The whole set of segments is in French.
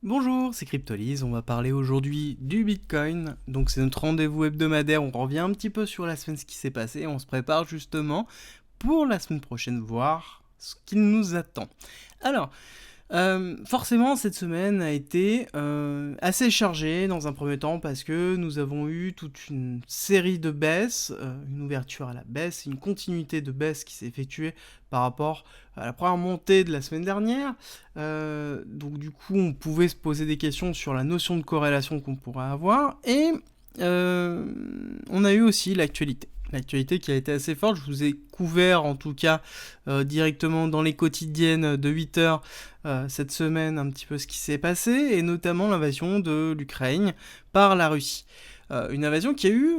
Bonjour, c'est Cryptolyse, on va parler aujourd'hui du Bitcoin. Donc c'est notre rendez-vous hebdomadaire, on revient un petit peu sur la semaine, ce qui s'est passé, on se prépare justement pour la semaine prochaine, voir ce qui nous attend. Alors, forcément cette semaine a été assez chargée dans un premier temps parce que nous avons eu toute une série de baisses, une ouverture à la baisse, une continuité de baisse qui s'est effectuée par rapport à la première montée de la semaine dernière. Donc du coup on pouvait se poser des questions sur la notion de corrélation qu'on pourrait avoir et on a eu aussi l'actualité. L'actualité qui a été assez forte, je vous ai couvert en tout cas directement dans les quotidiennes de 8h cette semaine un petit peu ce qui s'est passé, et notamment l'invasion de l'Ukraine par la Russie. Une invasion qui a eu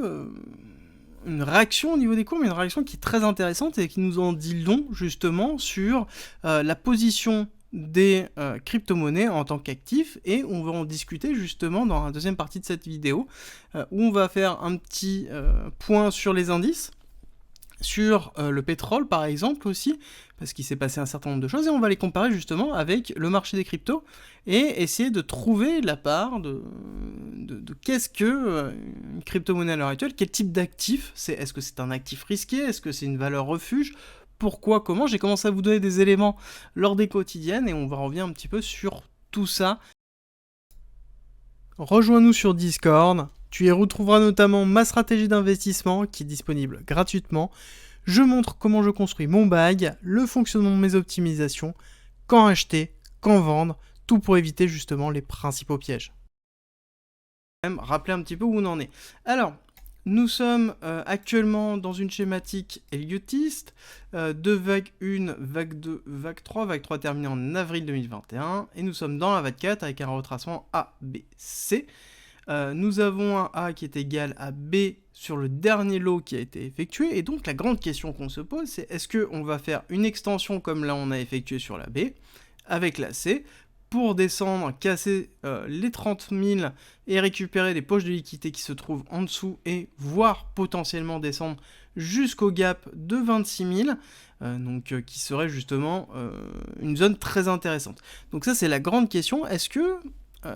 une réaction au niveau des cours, mais une réaction qui est très intéressante et qui nous en dit long justement sur la position des crypto-monnaies en tant qu'actifs, et on va en discuter justement dans la deuxième partie de cette vidéo où on va faire un petit point sur les indices, sur le pétrole par exemple aussi, parce qu'il s'est passé un certain nombre de choses, et on va les comparer justement avec le marché des cryptos, et essayer de trouver la part de qu'est-ce que une crypto-monnaie à l'heure actuelle, quel type d'actif c'est, est-ce que c'est un actif risqué, est-ce que c'est une valeur refuge, pourquoi, comment. J'ai commencé à vous donner des éléments lors des quotidiennes, et on va revenir un petit peu sur tout ça. Rejoins-nous sur Discord, tu y retrouveras notamment ma stratégie d'investissement qui est disponible gratuitement. Je montre comment je construis mon bag, le fonctionnement de mes optimisations, quand acheter, quand vendre, tout pour éviter justement les principaux pièges. Rappeler un petit peu où on en est. Alors, nous sommes actuellement dans une schématique elliotiste, de vague 1, vague 2, vague 3 terminée en avril 2021, et nous sommes dans la vague 4 avec un retracement A, B, C. Nous avons un A qui est égal à B sur le dernier lot qui a été effectué, et donc la grande question qu'on se pose, c'est est-ce qu'on va faire une extension comme là on a effectué sur la B, avec la C, pour descendre, casser les 30 000 et récupérer les poches de liquidité qui se trouvent en dessous, et voire potentiellement descendre jusqu'au gap de 26 000, donc qui serait justement une zone très intéressante. Donc ça c'est la grande question, est-ce que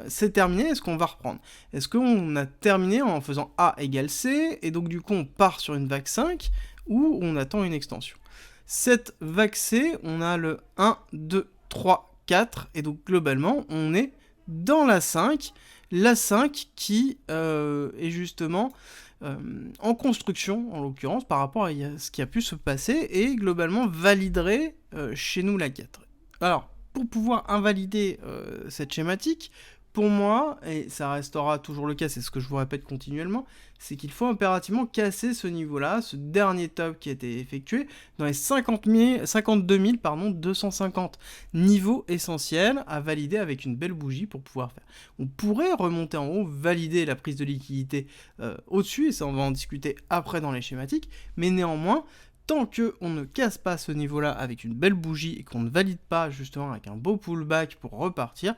c'est terminé, est-ce qu'on va reprendre? Est-ce qu'on a terminé en faisant A égale C, et donc du coup on part sur une vague 5, ou on attend une extension? Cette vague C, on a le 1, 2, 3, 4, et donc globalement on est dans la 5 qui est justement en construction en l'occurrence par rapport à ce qui a pu se passer, et globalement validerait chez nous la 4. Alors pour pouvoir invalider cette schématique, pour moi, et ça restera toujours le cas, c'est ce que je vous répète continuellement, c'est qu'il faut impérativement casser ce niveau-là, ce dernier top qui a été effectué, dans les 52 250 niveaux essentiels à valider avec une belle bougie pour pouvoir faire. On pourrait remonter en haut, valider la prise de liquidité au-dessus, et ça on va en discuter après dans les schématiques, mais néanmoins, tant qu'on ne casse pas ce niveau-là avec une belle bougie et qu'on ne valide pas justement avec un beau pullback pour repartir,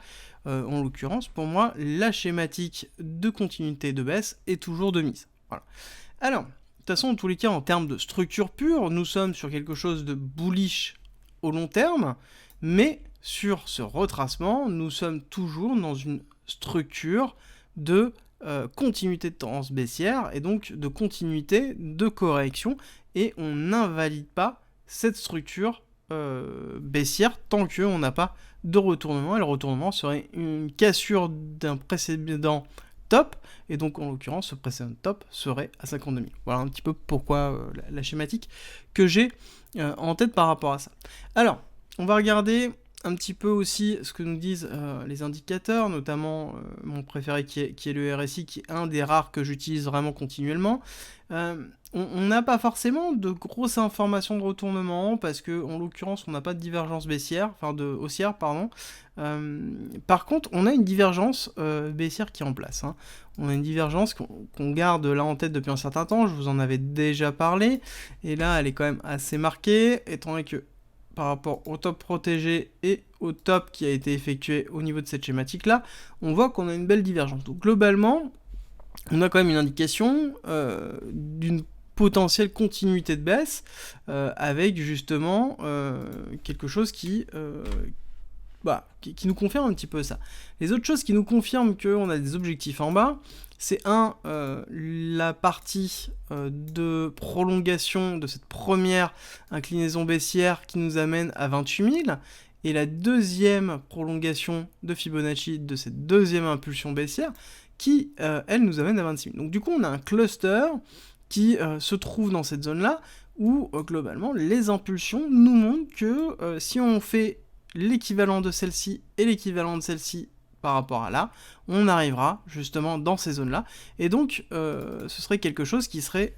en l'occurrence, pour moi, la schématique de continuité de baisse est toujours de mise. Voilà. Alors, de toute façon, en tous les cas, en termes de structure pure, nous sommes sur quelque chose de bullish au long terme, mais sur ce retracement, nous sommes toujours dans une structure de continuité de tendance baissière, et donc de continuité de correction, et on n'invalide pas cette structure baissière tant qu'on n'a pas de retournement, et le retournement serait une cassure d'un précédent top, et donc en l'occurrence ce précédent top serait à 52 000. Voilà un petit peu pourquoi la schématique que j'ai en tête par rapport à ça. Alors, on va regarder un petit peu aussi ce que nous disent les indicateurs, notamment mon préféré qui est le RSI, qui est un des rares que j'utilise vraiment continuellement. On n'a pas forcément de grosses informations de retournement, parce que en l'occurrence on n'a pas de divergence baissière, enfin de haussière pardon. Par contre on a une divergence baissière qui est en place, hein. On a une divergence qu'on garde là en tête depuis un certain temps, je vous en avais déjà parlé, et là elle est quand même assez marquée, étant donné que par rapport au top protégé et au top qui a été effectué au niveau de cette schématique là, on voit qu'on a une belle divergence. Donc globalement, on a quand même une indication d'une potentielle continuité de baisse avec justement quelque chose qui qui nous confirment un petit peu ça. Les autres choses qui nous confirment qu'on a des objectifs en bas, c'est la partie de prolongation de cette première inclinaison baissière qui nous amène à 28 000, et la deuxième prolongation de Fibonacci de cette deuxième impulsion baissière qui, elle, nous amène à 26 000. Donc du coup, on a un cluster qui se trouve dans cette zone-là, où globalement, les impulsions nous montrent que si on fait l'équivalent de celle-ci et l'équivalent de celle-ci par rapport à là, on arrivera justement dans ces zones-là, et donc ce serait quelque chose qui serait,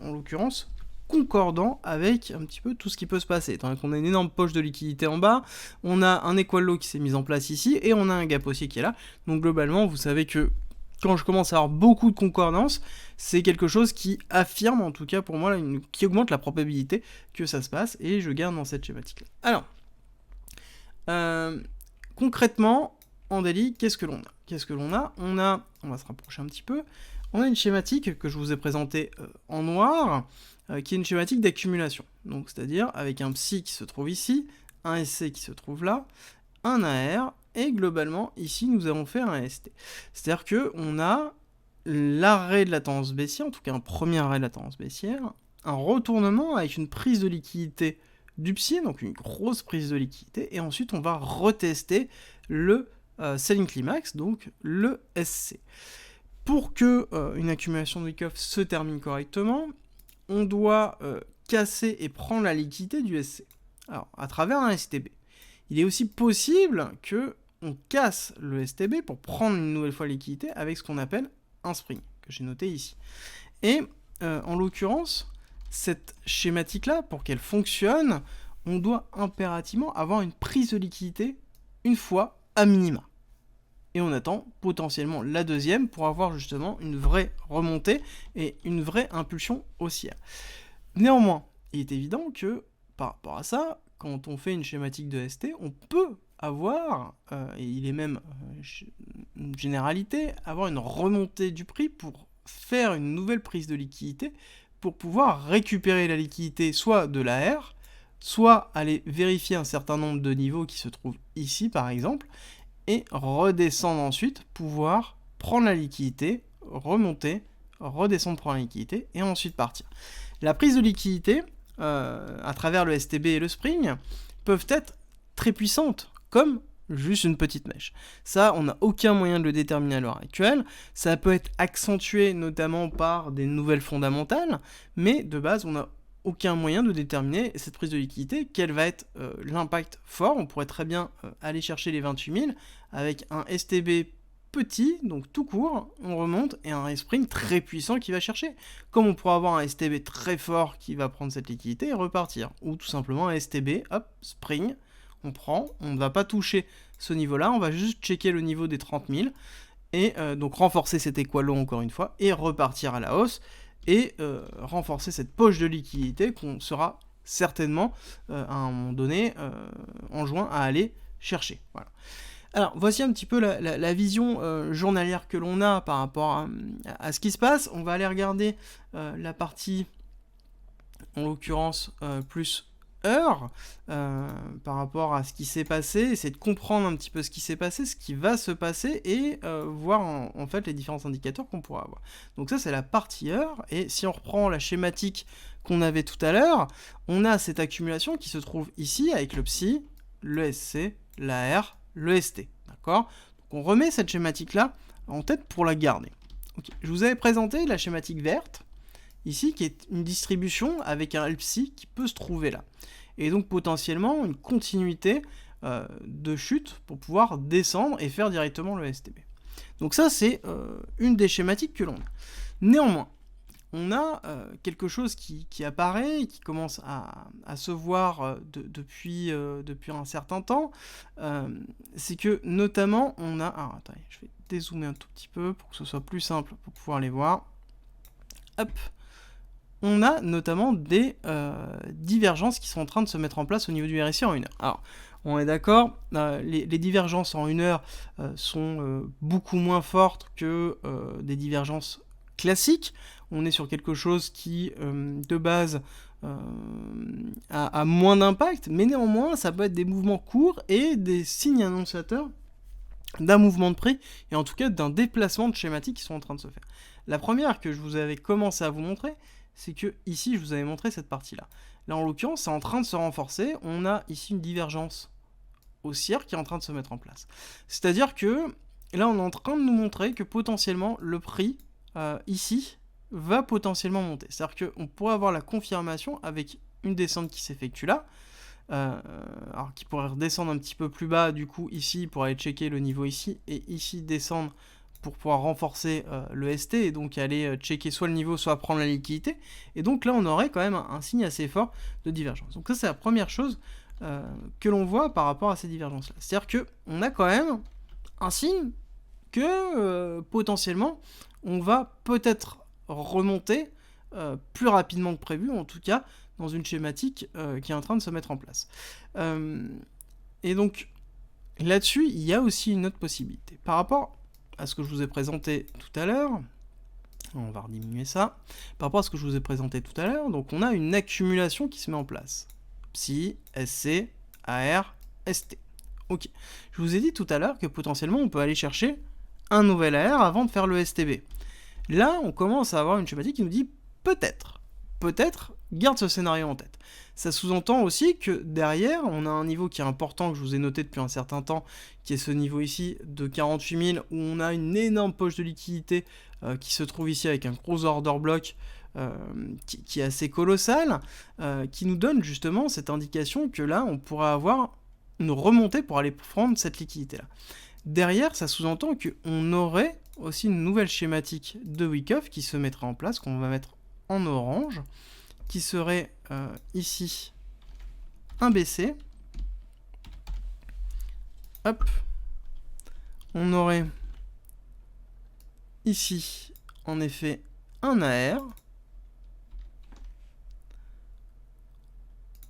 en l'occurrence, concordant avec un petit peu tout ce qui peut se passer. Étant donné qu'on a une énorme poche de liquidité en bas, on a un equal low qui s'est mis en place ici, et on a un gap haussier qui est là, donc globalement, vous savez que quand je commence à avoir beaucoup de concordance, c'est quelque chose qui affirme, en tout cas pour moi, qui augmente la probabilité que ça se passe, et je garde dans cette schématique-là. Alors, concrètement, en daily, qu'est-ce que l'on a on va se rapprocher un petit peu, on a une schématique que je vous ai présentée en noir, qui est une schématique d'accumulation. Donc, c'est-à-dire avec un psi qui se trouve ici, un SC qui se trouve là, un AR, et globalement, ici, nous allons faire un ST. C'est-à-dire qu'on a l'arrêt de la tendance baissière, en tout cas un premier arrêt de la tendance baissière, un retournement avec une prise de liquidité du psi, donc une grosse prise de liquidité, et ensuite on va retester le selling climax, donc le SC. Pour que une accumulation de wick-off se termine correctement, on doit casser et prendre la liquidité du SC. Alors, à travers un STB. Il est aussi possible que on casse le STB pour prendre une nouvelle fois la liquidité avec ce qu'on appelle un spring, que j'ai noté ici. Et en l'occurrence, cette schématique-là, pour qu'elle fonctionne, on doit impérativement avoir une prise de liquidité une fois à minima. Et on attend potentiellement la deuxième pour avoir justement une vraie remontée et une vraie impulsion haussière. Néanmoins, il est évident que par rapport à ça, quand on fait une schématique de ST, on peut avoir, et il est même une généralité, avoir une remontée du prix pour faire une nouvelle prise de liquidité, pour pouvoir récupérer la liquidité soit de l'AR, soit aller vérifier un certain nombre de niveaux qui se trouvent ici par exemple, et redescendre ensuite, pouvoir prendre la liquidité, remonter, redescendre, prendre la liquidité, et ensuite partir. La prise de liquidité, à travers le STB et le Spring, peuvent être très puissantes, comme juste une petite mèche. Ça, on n'a aucun moyen de le déterminer à l'heure actuelle. Ça peut être accentué notamment par des nouvelles fondamentales, mais de base, on n'a aucun moyen de déterminer cette prise de liquidité, quel va être l'impact fort. On pourrait très bien aller chercher les 28 000 avec un STB petit, donc tout court, on remonte, et un spring très puissant qui va chercher. Comme on pourrait avoir un STB très fort qui va prendre cette liquidité et repartir. Ou tout simplement un STB, hop, spring, on prend, on ne va pas toucher ce niveau-là, on va juste checker le niveau des 30 000, et donc renforcer cet équalo encore une fois, et repartir à la hausse, et renforcer cette poche de liquidité qu'on sera certainement, à un moment donné, en juin, à aller chercher. Voilà. Alors, voici un petit peu la vision journalière que l'on a par rapport à ce qui se passe. On va aller regarder la partie, en l'occurrence, plus heure, par rapport à ce qui s'est passé, essayer de comprendre un petit peu ce qui s'est passé, ce qui va se passer, et voir en fait les différents indicateurs qu'on pourra avoir. Donc ça, c'est la partie heure, et si on reprend la schématique qu'on avait tout à l'heure, on a cette accumulation qui se trouve ici, avec le psi, le SC, l'AR, le ST, d'accord? Donc on remet cette schématique-là en tête pour la garder. Okay. Je vous avais présenté la schématique verte, ici, qui est une distribution avec un LPSI qui peut se trouver là. Et donc potentiellement une continuité de chute pour pouvoir descendre et faire directement le STB. Donc ça, c'est une des schématiques que l'on a. Néanmoins, on a quelque chose qui apparaît et qui commence à se voir depuis un certain temps. C'est que notamment on a... Alors attendez, je vais dézoomer un tout petit peu pour que ce soit plus simple pour pouvoir les voir. Hop. On a notamment des divergences qui sont en train de se mettre en place au niveau du RSI en 1 heure. Alors, on est d'accord, les divergences en 1 heure sont beaucoup moins fortes que des divergences classiques. On est sur quelque chose qui, de base, à moins d'impact, mais néanmoins, ça peut être des mouvements courts et des signes annonciateurs d'un mouvement de prix, et en tout cas d'un déplacement de schématique qui sont en train de se faire. La première que je vous avais commencé à vous montrer, c'est que ici, je vous avais montré cette partie-là. Là, en l'occurrence, c'est en train de se renforcer. On a ici une divergence haussière qui est en train de se mettre en place. C'est-à-dire que là, on est en train de nous montrer que potentiellement, le prix, ici, va potentiellement monter. C'est-à-dire qu'on pourrait avoir la confirmation avec une descente qui s'effectue là, alors qui pourrait redescendre un petit peu plus bas, du coup, ici, pour aller checker le niveau ici, et ici, descendre pour pouvoir renforcer le ST, et donc aller checker soit le niveau, soit prendre la liquidité. Et donc là, on aurait quand même un signe assez fort de divergence. Donc ça, c'est la première chose que l'on voit par rapport à ces divergences-là. C'est-à-dire qu'on a quand même un signe que potentiellement, on va peut-être remonter plus rapidement que prévu, en tout cas dans une schématique qui est en train de se mettre en place. Et donc là-dessus, il y a aussi une autre possibilité. Par rapport à ce que je vous ai présenté tout à l'heure, on va rediminuer ça, par rapport à ce que je vous ai présenté tout à l'heure, donc on a une accumulation qui se met en place. Psi, SC, AR, ST. Ok. Je vous ai dit tout à l'heure que potentiellement on peut aller chercher un nouvel AR avant de faire le STB. Là, on commence à avoir une schématique qui nous dit peut-être, garde ce scénario en tête. Ça sous-entend aussi que derrière, on a un niveau qui est important, que je vous ai noté depuis un certain temps, qui est ce niveau ici de 48 000, où on a une énorme poche de liquidité qui se trouve ici avec un gros order block qui est assez colossal, qui nous donne justement cette indication que là, on pourrait avoir une remontée pour aller prendre cette liquidité-là. Derrière, ça sous-entend qu'on aurait aussi une nouvelle schématique de wick-off qui se mettrait en place, qu'on va mettre en orange, qui serait ici un BC. Hop. On aurait ici, en effet, un AR.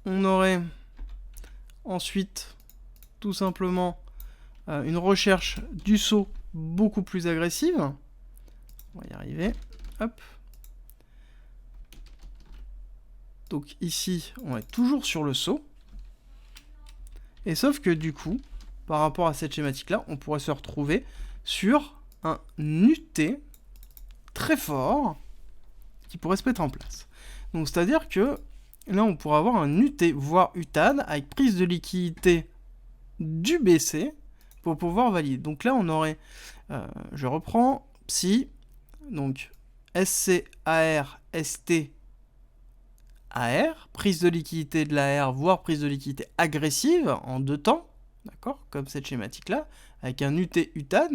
On aurait ensuite, tout simplement, une recherche du saut beaucoup plus agressive. On va y arriver. Hop. Donc ici, on est toujours sur le saut. Et sauf que du coup, par rapport à cette schématique-là, on pourrait se retrouver sur un UT très fort qui pourrait se mettre en place. Donc c'est-à-dire que là, on pourrait avoir un UT, voire UTAD, avec prise de liquidité du BC pour pouvoir valider. Donc là, on aurait, je reprends, Psi, donc SC, AR, ST, AR, prise de liquidité de l'AR, voire prise de liquidité agressive en deux temps, d'accord, comme cette schématique-là, avec un UT UTAD,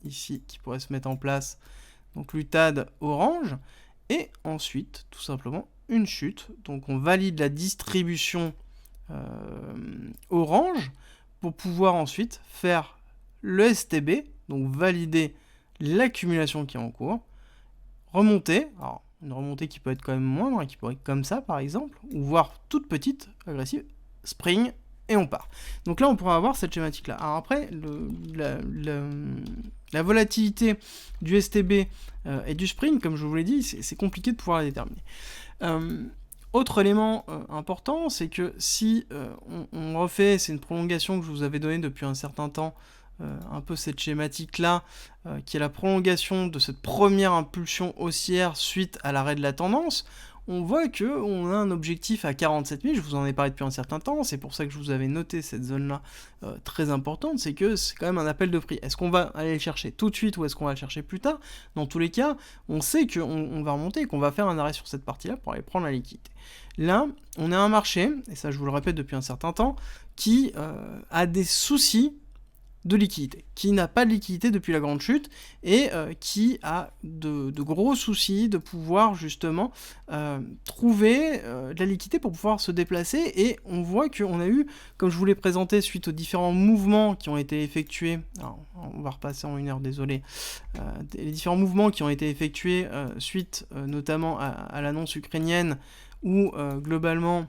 ici, qui pourrait se mettre en place, donc l'UTAD orange, et ensuite, tout simplement, une chute. Donc on valide la distribution orange pour pouvoir ensuite faire le STB, donc valider l'accumulation qui est en cours, remonter, alors une remontée qui peut être quand même moindre, qui pourrait être comme ça par exemple, ou voire toute petite, agressive, spring, et on part. Donc là on pourra avoir cette schématique là. Alors après, la volatilité du STB et du spring, comme je vous l'ai dit, c'est compliqué de pouvoir la déterminer. Autre élément important, c'est que si on refait, c'est une prolongation que je vous avais donnée depuis un certain temps, un peu cette schématique-là, qui est la prolongation de cette première impulsion haussière suite à l'arrêt de la tendance, on voit qu'on a un objectif à 47 000, je vous en ai parlé depuis un certain temps, c'est pour ça que je vous avais noté cette zone-là très importante, c'est que c'est quand même un appel de prix. Est-ce qu'on va aller le chercher tout de suite ou est-ce qu'on va le chercher plus tard? Dans tous les cas, on sait qu'on va remonter et qu'on va faire un arrêt sur cette partie-là pour aller prendre la liquidité. Là, on a un marché, et ça je vous le répète depuis un certain temps, qui a des soucis de liquidité, qui n'a pas de liquidité depuis la grande chute et qui a de gros soucis de pouvoir justement trouver de la liquidité pour pouvoir se déplacer, et on voit qu'on a eu, comme je vous l'ai présenté suite aux différents mouvements qui ont été effectués, alors, on va repasser en une heure, désolé, les différents mouvements qui ont été effectués suite notamment à l'annonce ukrainienne où globalement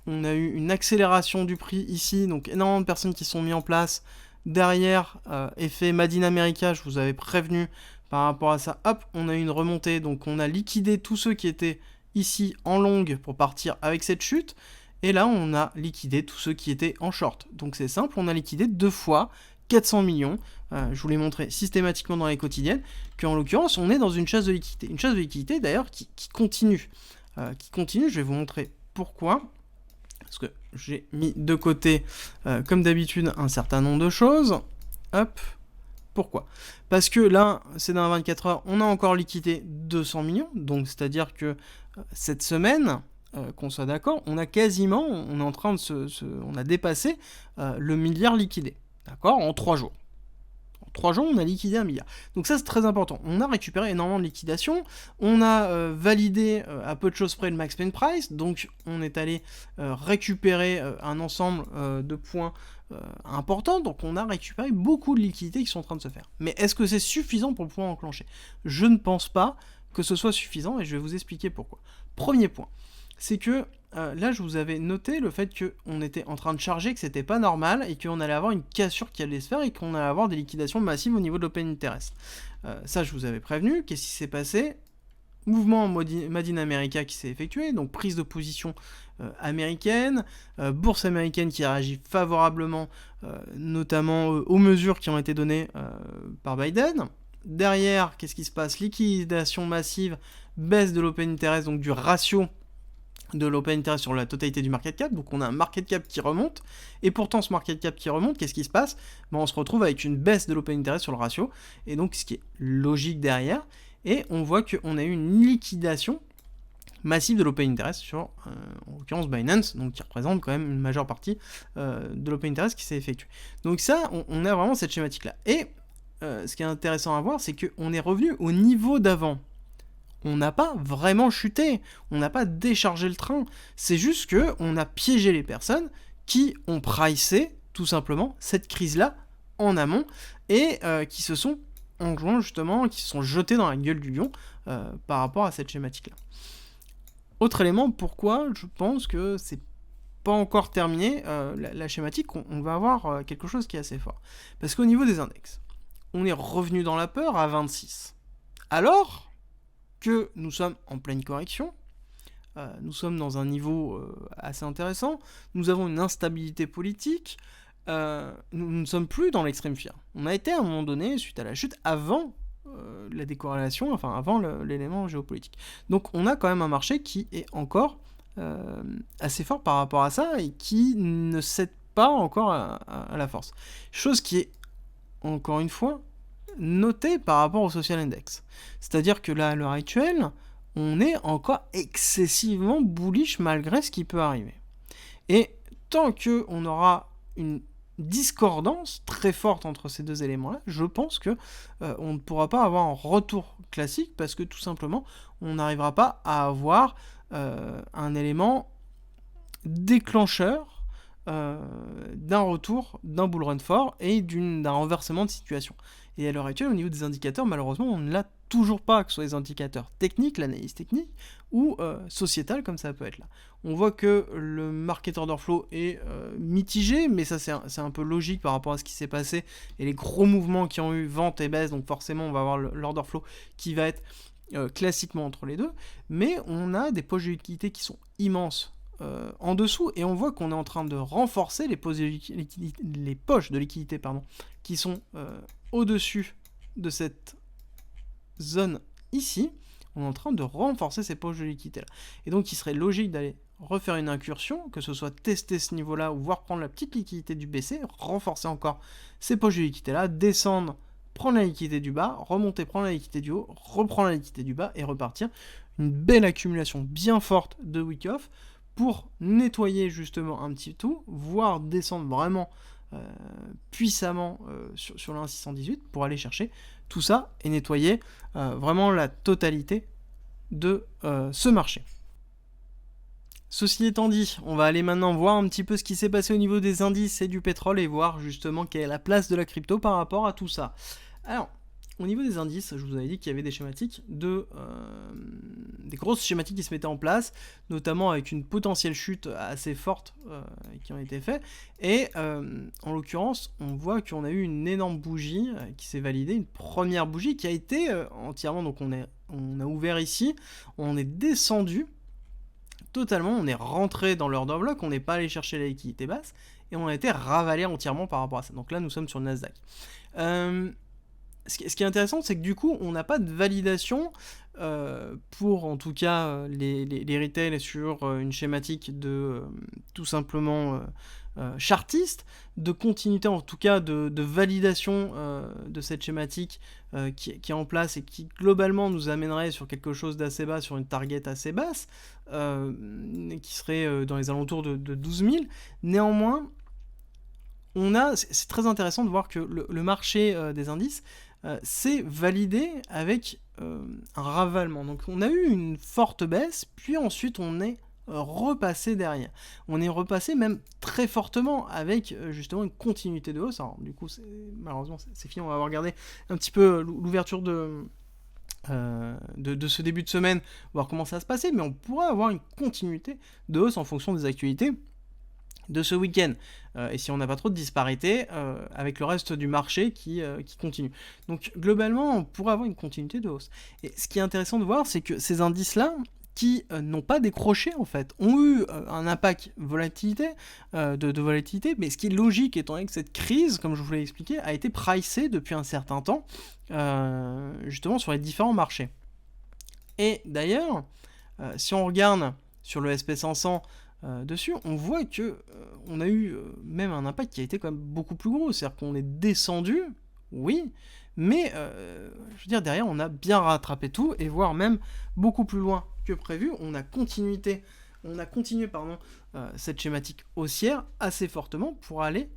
on a eu une accélération du prix ici, donc énormément de personnes qui sont mises en place. Derrière, effet Made in America, je vous avais prévenu par rapport à ça, hop, on a eu une remontée, donc on a liquidé tous ceux qui étaient ici en longue pour partir avec cette chute, et là on a liquidé tous ceux qui étaient en short. Donc c'est simple, on a liquidé 2 fois 400 millions, je vous l'ai montré systématiquement dans les quotidiennes, qu'en l'occurrence on est dans une chasse de liquidité. Une chasse de liquidité d'ailleurs qui continue. Je vais vous montrer pourquoi. Parce que j'ai mis de côté, comme d'habitude, un certain nombre de choses. Hop. Pourquoi? Parce que là, c'est dans 24 heures, on a encore liquidé 200 millions. Donc, c'est-à-dire que cette semaine, qu'on soit d'accord, on a quasiment, on est en train de on a dépassé le milliard liquidé. D'accord? En 3 jours. En 3 jours, on a liquidé 1 milliard. Donc ça, c'est très important. On a récupéré énormément de liquidations. On a validé à peu de choses près le max pain price. Donc on est allé récupérer un ensemble de points importants. Donc on a récupéré beaucoup de liquidités qui sont en train de se faire. Mais est-ce que c'est suffisant pour pouvoir enclencher? Je ne pense pas que ce soit suffisant et je vais vous expliquer pourquoi. Premier point, c'est que là, je vous avais noté le fait qu'on était en train de charger, que c'était pas normal, et qu'on allait avoir une cassure qui allait se faire, et qu'on allait avoir des liquidations massives au niveau de l'open interest. Ça, je vous avais prévenu. Qu'est-ce qui s'est passé? Mouvement Made in America qui s'est effectué, donc prise de position américaine, bourse américaine qui réagit favorablement, notamment aux mesures qui ont été données par Biden. Derrière, qu'est-ce qui se passe? Liquidation massive, baisse de l'open interest, donc du ratio de l'open interest sur la totalité du market cap, donc on a un market cap qui remonte, et pourtant ce market cap qui remonte, qu'est-ce qui se passe? On se retrouve avec une baisse de l'open interest sur le ratio, et donc ce qui est logique derrière, et on voit qu'on a eu une liquidation massive de l'open interest sur, en l'occurrence Binance, donc qui représente quand même une majeure partie de l'open interest qui s'est effectué. Donc ça, on a vraiment cette schématique-là. Et ce qui est intéressant à voir, c'est qu'on est revenu au niveau d'avant. On n'a pas vraiment chuté, on n'a pas déchargé le train, c'est juste que on a piégé les personnes qui ont pricé tout simplement cette crise-là en amont et qui se sont enjoints justement, qui se sont jetés dans la gueule du lion par rapport à cette schématique-là. Autre élément, pourquoi je pense que c'est pas encore terminé, la schématique, on va avoir quelque chose qui est assez fort. Parce qu'au niveau des index, on est revenu dans la peur à 26. Alors que nous sommes en pleine correction, nous sommes dans un niveau assez intéressant, nous avons une instabilité politique, nous ne sommes plus dans l'extrême fear. On a été à un moment donné, suite à la chute, avant la décorrélation, enfin avant l'élément géopolitique. Donc on a quand même un marché qui est encore assez fort par rapport à ça et qui ne cède pas encore à la force. Chose qui est, encore une fois, noté par rapport au social index. C'est-à-dire que là, à l'heure actuelle, on est encore excessivement bullish malgré ce qui peut arriver. Et tant qu'on aura une discordance très forte entre ces deux éléments-là, je pense que on ne pourra pas avoir un retour classique parce que tout simplement, on n'arrivera pas à avoir un élément déclencheur d'un retour, d'un bull run fort et d'un renversement de situation. Et à l'heure actuelle, au niveau des indicateurs, malheureusement, on ne l'a toujours pas, que ce soit les indicateurs techniques, l'analyse technique, ou sociétale, comme ça peut être là. On voit que le market order flow est mitigé, mais ça c'est un peu logique par rapport à ce qui s'est passé, et les gros mouvements qui ont eu vente et baisse, donc forcément on va avoir l'order flow qui va être classiquement entre les deux, mais on a des poches de liquidité qui sont immenses en dessous, et on voit qu'on est en train de renforcer les poches de liquidité qui sont au-dessus de cette zone ici. On est en train de renforcer ces poches de liquidité là. Et donc il serait logique d'aller refaire une incursion, que ce soit tester ce niveau-là, ou voir prendre la petite liquidité du BC, renforcer encore ces poches de liquidité là, descendre, prendre la liquidité du bas, remonter, prendre la liquidité du haut, reprendre la liquidité du bas, et repartir. Une belle accumulation bien forte de week off, pour nettoyer justement un petit tout, voire descendre vraiment puissamment sur l'A 618 pour aller chercher tout ça et nettoyer vraiment la totalité de ce marché. Ceci étant dit, on va aller maintenant voir un petit peu ce qui s'est passé au niveau des indices et du pétrole et voir justement quelle est la place de la crypto par rapport à tout ça. Alors, au niveau des indices, je vous avais dit qu'il y avait des schématiques, des grosses schématiques qui se mettaient en place, notamment avec une potentielle chute assez forte qui ont été faites. Et en l'occurrence, on voit qu'on a eu une énorme bougie qui s'est validée, une première bougie qui a été entièrement, donc on a ouvert ici, on est descendu totalement, on est rentré dans l'order block, on n'est pas allé chercher la liquidité basse, et on a été ravalé entièrement par rapport à ça. Donc là, nous sommes sur le Nasdaq. Ce qui est intéressant, c'est que du coup, on n'a pas de validation pour, en tout cas, les retails sur une schématique de tout simplement chartiste, de continuité, en tout cas, de validation de cette schématique qui est en place et qui, globalement, nous amènerait sur quelque chose d'assez bas, sur une target assez basse, qui serait dans les alentours de 12 000. Néanmoins, c'est très intéressant de voir que le marché des indices s'est validé avec un ravalement. Donc on a eu une forte baisse, puis ensuite on est repassé derrière. On est repassé même très fortement avec justement une continuité de hausse. Alors du coup, malheureusement, c'est fini. On va regarder un petit peu l'ouverture de ce début de semaine, voir comment ça va se passer, mais on pourra avoir une continuité de hausse en fonction des actualités de ce week-end, et si on n'a pas trop de disparité avec le reste du marché qui continue. Donc globalement, on pourrait avoir une continuité de hausse. Et ce qui est intéressant de voir, c'est que ces indices-là, qui n'ont pas décroché en fait, ont eu un impact volatilité, de volatilité, mais ce qui est logique étant donné que cette crise, comme je vous l'ai expliqué, a été pricée depuis un certain temps, justement sur les différents marchés. Et d'ailleurs, si on regarde sur le SP500, dessus, on voit que on a eu même un impact qui a été quand même beaucoup plus gros. C'est-à-dire qu'on est descendu, oui, mais je veux dire, derrière, on a bien rattrapé tout, et voire même beaucoup plus loin que prévu. On a continué cette schématique haussière assez fortement pour aller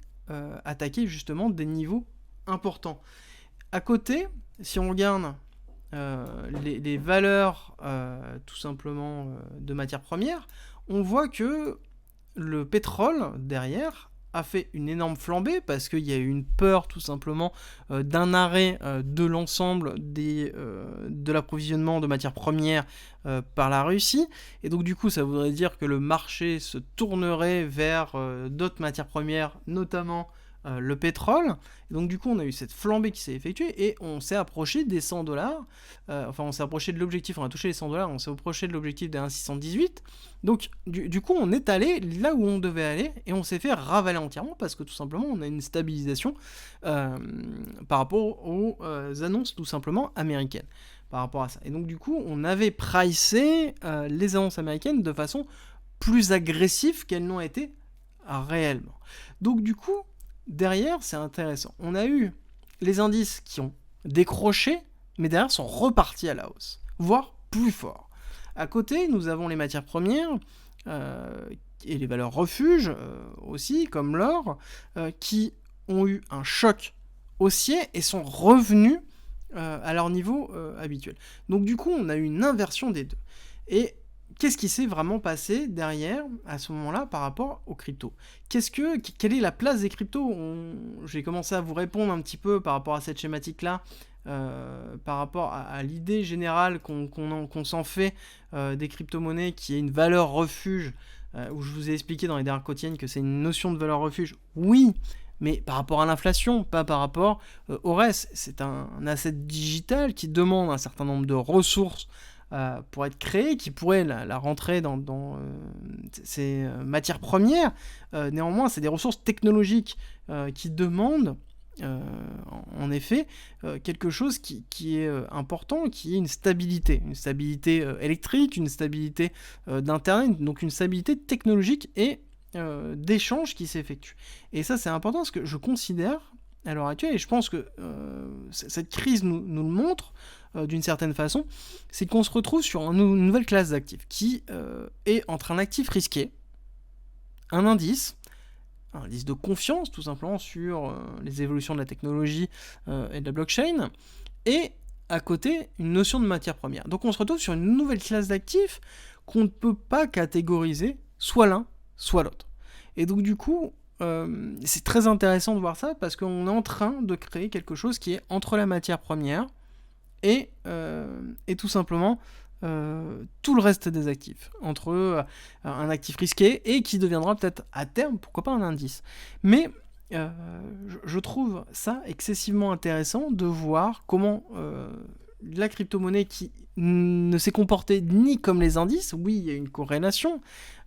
attaquer justement des niveaux importants. À côté, si on regarde les valeurs tout simplement de matières premières, on voit que le pétrole, derrière, a fait une énorme flambée parce qu'il y a eu une peur tout simplement d'un arrêt de l'ensemble de l'approvisionnement de matières premières par la Russie. Et donc du coup, ça voudrait dire que le marché se tournerait vers d'autres matières premières, notamment le pétrole. Et donc du coup, on a eu cette flambée qui s'est effectuée et on s'est approché des 100 $. On s'est approché de l'objectif, on a touché les 100 $, on s'est approché de l'objectif des 1,618. Donc du coup, on est allé là où on devait aller et on s'est fait ravaler entièrement parce que tout simplement, on a une stabilisation par rapport aux annonces tout simplement américaines. Par rapport à ça. Et donc du coup, on avait pricé les annonces américaines de façon plus agressive qu'elles n'ont été réellement. Donc du coup, derrière, c'est intéressant. On a eu les indices qui ont décroché, mais derrière sont repartis à la hausse, voire plus fort. À côté, nous avons les matières premières et les valeurs refuges aussi, comme l'or, qui ont eu un choc haussier et sont revenus à leur niveau habituel. Donc du coup, on a eu une inversion des deux. Et qu'est-ce qui s'est vraiment passé derrière, à ce moment-là, par rapport aux cryptos ? Quelle est la place des cryptos ? J'ai commencé à vous répondre un petit peu par rapport à cette schématique-là, par rapport à l'idée générale qu'on s'en fait des crypto-monnaies, qui est une valeur refuge, où je vous ai expliqué dans les dernières quotidiennes que c'est une notion de valeur refuge. Oui, mais par rapport à l'inflation, pas par rapport au reste. C'est un asset digital qui demande un certain nombre de ressources pour être créé, qui pourrait la rentrer dans ces matières premières. Néanmoins, c'est des ressources technologiques qui demandent en effet quelque chose qui est important, qui est une stabilité électrique, une stabilité d'internet, donc une stabilité technologique et d'échange qui s'effectue. Et ça, c'est important parce que je considère à l'heure actuelle, et je pense que cette crise nous le montre d'une certaine façon, c'est qu'on se retrouve sur une nouvelle classe d'actifs qui est entre un actif risqué, un indice de confiance tout simplement sur les évolutions de la technologie et de la blockchain, et à côté une notion de matière première. Donc on se retrouve sur une nouvelle classe d'actifs qu'on ne peut pas catégoriser soit l'un, soit l'autre. Et donc du coup, c'est très intéressant de voir ça parce qu'on est en train de créer quelque chose qui est entre la matière première et tout simplement tout le reste des actifs, entre un actif risqué et qui deviendra peut-être à terme, pourquoi pas un indice. Mais je trouve ça excessivement intéressant de voir comment la crypto-monnaie qui ne s'est comportée ni comme les indices, oui, il y a une corrélation,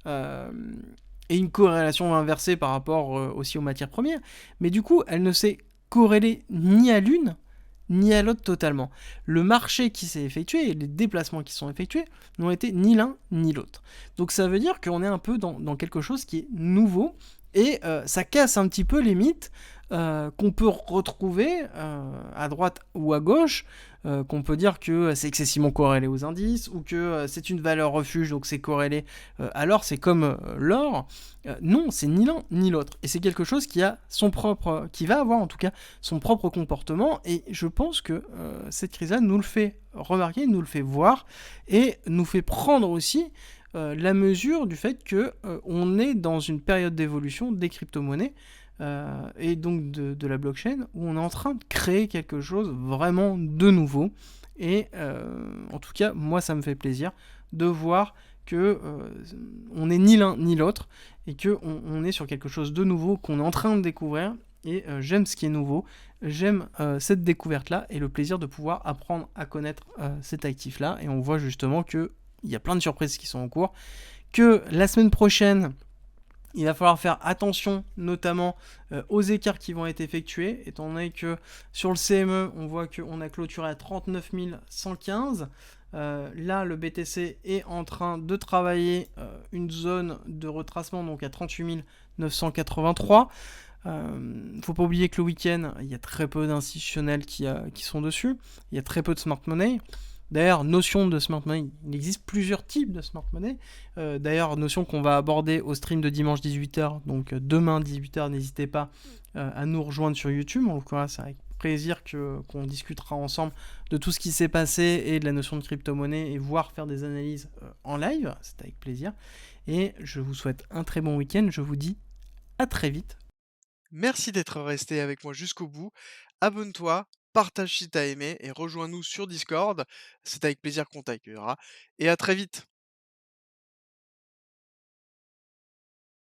et une corrélation inversée par rapport aussi aux matières premières, mais du coup, elle ne s'est corrélée ni à l'une, ni à l'autre totalement. Le marché qui s'est effectué et les déplacements qui sont effectués n'ont été ni l'un ni l'autre. Donc ça veut dire qu'on est un peu dans quelque chose qui est nouveau et ça casse un petit peu les mythes qu'on peut retrouver à droite ou à gauche, qu'on peut dire que c'est excessivement corrélé aux indices ou que c'est une valeur refuge donc c'est corrélé à l'or, c'est comme l'or. Non, c'est ni l'un ni l'autre et c'est quelque chose qui a son propre, qui va avoir en tout cas son propre comportement et je pense que cette crise-là nous le fait remarquer, nous le fait voir et nous fait prendre aussi la mesure du fait que on est dans une période d'évolution des crypto-monnaies et donc de la blockchain où on est en train de créer quelque chose vraiment de nouveau et en tout cas moi ça me fait plaisir de voir que on n'est ni l'un ni l'autre et que on est sur quelque chose de nouveau qu'on est en train de découvrir et j'aime ce qui est nouveau, j'aime cette découverte là et le plaisir de pouvoir apprendre à connaître cet actif là et on voit justement que il y a plein de surprises qui sont en cours, que la semaine prochaine il va falloir faire attention notamment aux écarts qui vont être effectués, étant donné que sur le CME, on voit qu'on a clôturé à 39 115. Là, le BTC est en train de travailler une zone de retracement, donc à 38 983. Faut pas oublier que le week-end, il y a très peu d'institutionnels qui sont dessus. Il y a très peu de smart money. D'ailleurs, notion de smart money, il existe plusieurs types de smart money. D'ailleurs, notion qu'on va aborder au stream de dimanche 18h. Donc demain 18h, n'hésitez pas à nous rejoindre sur YouTube. En tout cas, c'est avec plaisir qu'on discutera ensemble de tout ce qui s'est passé et de la notion de crypto-monnaie et voir faire des analyses en live. C'est avec plaisir. Et je vous souhaite un très bon week-end. Je vous dis à très vite. Merci d'être resté avec moi jusqu'au bout. Abonne-toi, partage si t'as aimé et rejoins-nous sur Discord. C'est avec plaisir qu'on t'accueillera. Et à très vite.